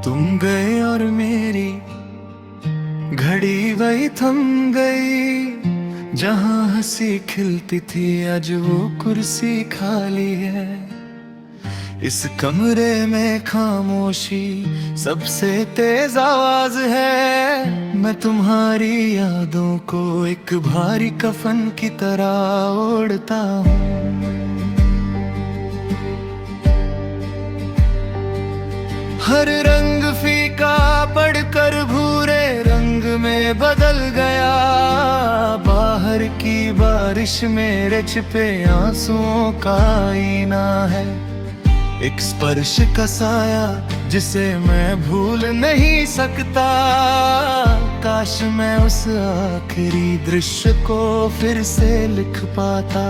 तुम गए और मेरी घड़ी वही थम गई। जहां हंसी खिलती थी आज वो कुर्सी खाली है। इस कमरे में खामोशी सबसे तेज आवाज है। मैं तुम्हारी यादों को एक भारी कफन की तरह ओढ़ता हूँ। हर रंग फीका पड़कर भूरे रंग में बदल गया। बाहर की बारिश मेरे छिपे आंसुओं का आईना है। एक स्पर्श का साया जिसे मैं भूल नहीं सकता। काश मैं उस आखिरी दृश्य को फिर से लिख पाता।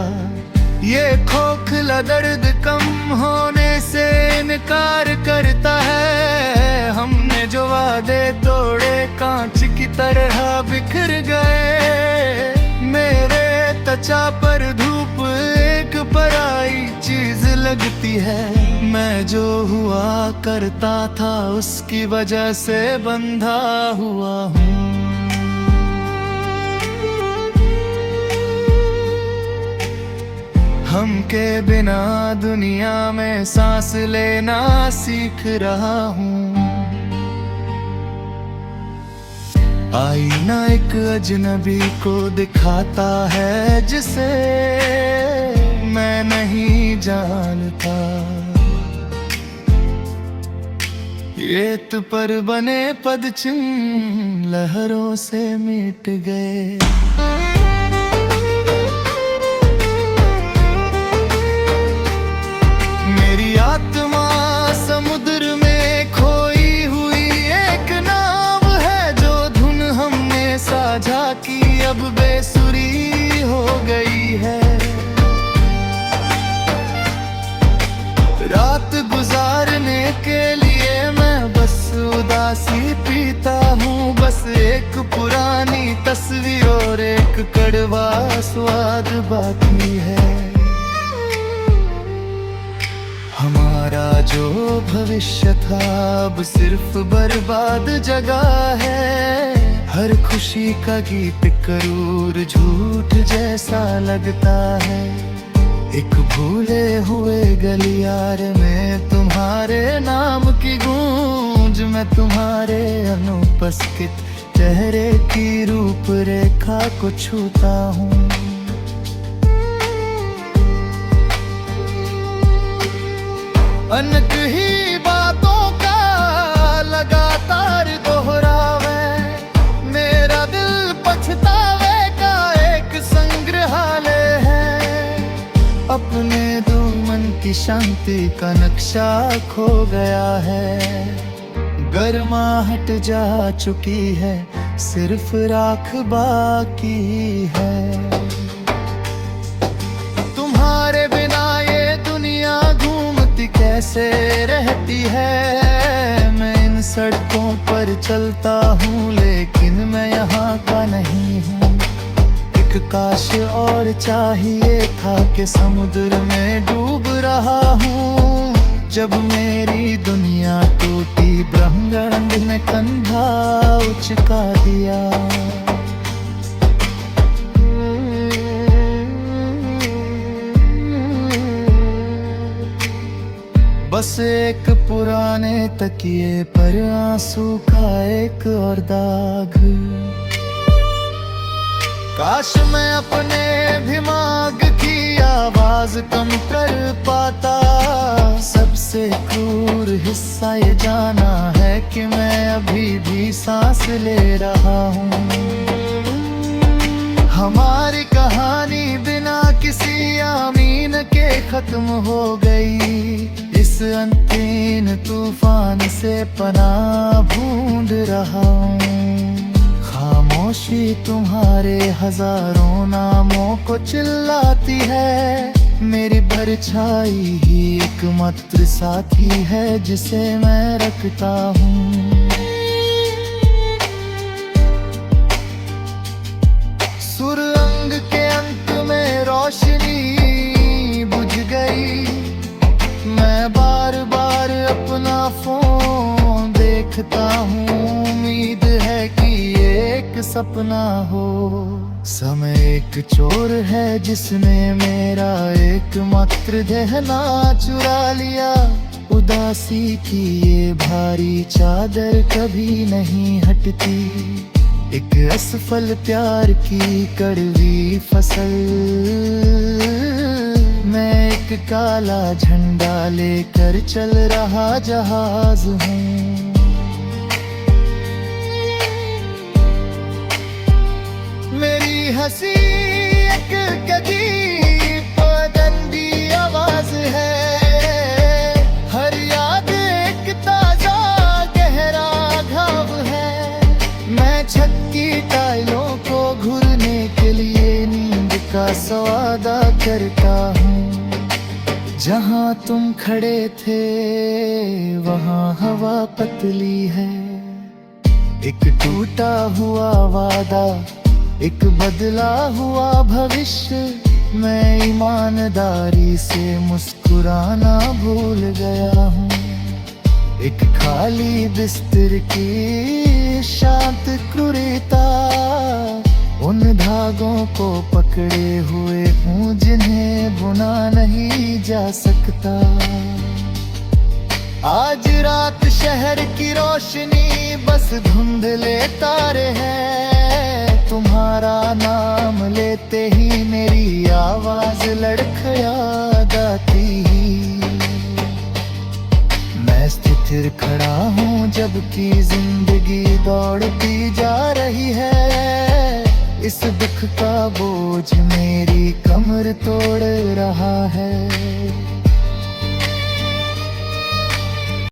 ये खोखला दर्द कम होने से इनकार करता है। हमने जो वादे तोड़े कांच की तरह बिखर गए। मेरे त्वचा पर धूप एक पराई चीज लगती है। मैं जो हुआ करता था उसकी वजह से बंधा हुआ हूँ। हम के बिना दुनिया में सांस लेना सीख रहा हूँ। आईना एक अजनबी को दिखाता है जिसे मैं नहीं जानता। रेत पर बने पदचिन्ह लहरों से मिट गए। मेरी आत्मा समुद्र में खोई हुई एक नाव है। जो धुन हमने साझा की अब बेसुरी हो गई है। रात गुजारने के लिए मैं बस उदासी पीता हूँ। बस एक पुरानी तस्वीर और एक कड़वा स्वाद बाकी है। हमारा जो भविष्य था अब सिर्फ बर्बाद जगह है। हर खुशी का गीत करूर झूठ जैसा लगता है। एक भूले हुए गलियार में तुम्हारे नाम की गूंज। मैं तुम्हारे अनुपस्थित चेहरे की रूपरेखा को छूता हूँ। अनक ही बातों का लगातार दोहरावे। मेरा दिल पछतावे का एक संग्रहालय है। अपने दुमन की शांति का नक्शा खो गया है। गर्माहट जा चुकी है सिर्फ राख बाकी है। तुम्हारे बिना ये दुनिया घूमती कैसे रहती है। मैं इन सड़कों पर चलता हूँ लेकिन मैं यहाँ का नहीं हूँ। एक काश और चाहिए था कि समुद्र में डूब रहा हूँ। जब मेरी दुनिया टूटी ब्रह्मांड ने कंधा उचका दिया। बस एक पुराने तकिए पर आंसू का एक और दाग। काश मैं अपने दिमाग की आवाज कम कर पाता। सबसे क्रूर हिस्सा ये जाना है कि मैं अभी भी सांस ले रहा हूँ। हमारी कहानी बिना किसी आमीन के खत्म हो गई। इस अंतिम तूफान से पनाह ढूंढ रहा हूँ। खामोशी तुम्हारे हजारों नामों को चिल्लाती है। मेरी परछाई ही एकमात्र साथी है जिसे मैं रखता हूँ। सुरंग के अंत में रोशनी बुझ गई। मैं बार बार अपना फोन देख देखता हूँ, उम्मीद है कि ये एक सपना हो। समय एक चोर है जिसने मेरा एकमात्र देहना चुरा लिया। उदासी की ये भारी चादर कभी नहीं हटती, एक असफल प्यार की कड़वी फसल। मैं एक काला झंडा लेकर चल रहा जहाज हूँ। मेरी हंसी एक कदी पगंदी आवाज है, हर याद एक ताजा गहरा घाव है। मैं छत की टाइलों को घुरने के लिए नींद का सौदा करता हूँ। जहाँ तुम खड़े थे वहाँ हवा पतली है, एक टूटा हुआ वादा, एक बदला हुआ भविष्य। मैं ईमानदारी से मुस्कुराना भूल गया हूँ, एक खाली बिस्तर की शांत क्रूरता। उन धागों को पकड़े हुए हूँ जिन्हें बुना नहीं जा सकता। आज रात शहर की रोशनी बस धुंधले तारे हैं। तुम्हारा नाम लेते ही मेरी आवाज लड़खड़ाती। मैं स्थिर खड़ा हूँ जबकि जिंदगी दौड़ती जा रही है। इस दुख का बोझ मेरी कमर तोड़ रहा है।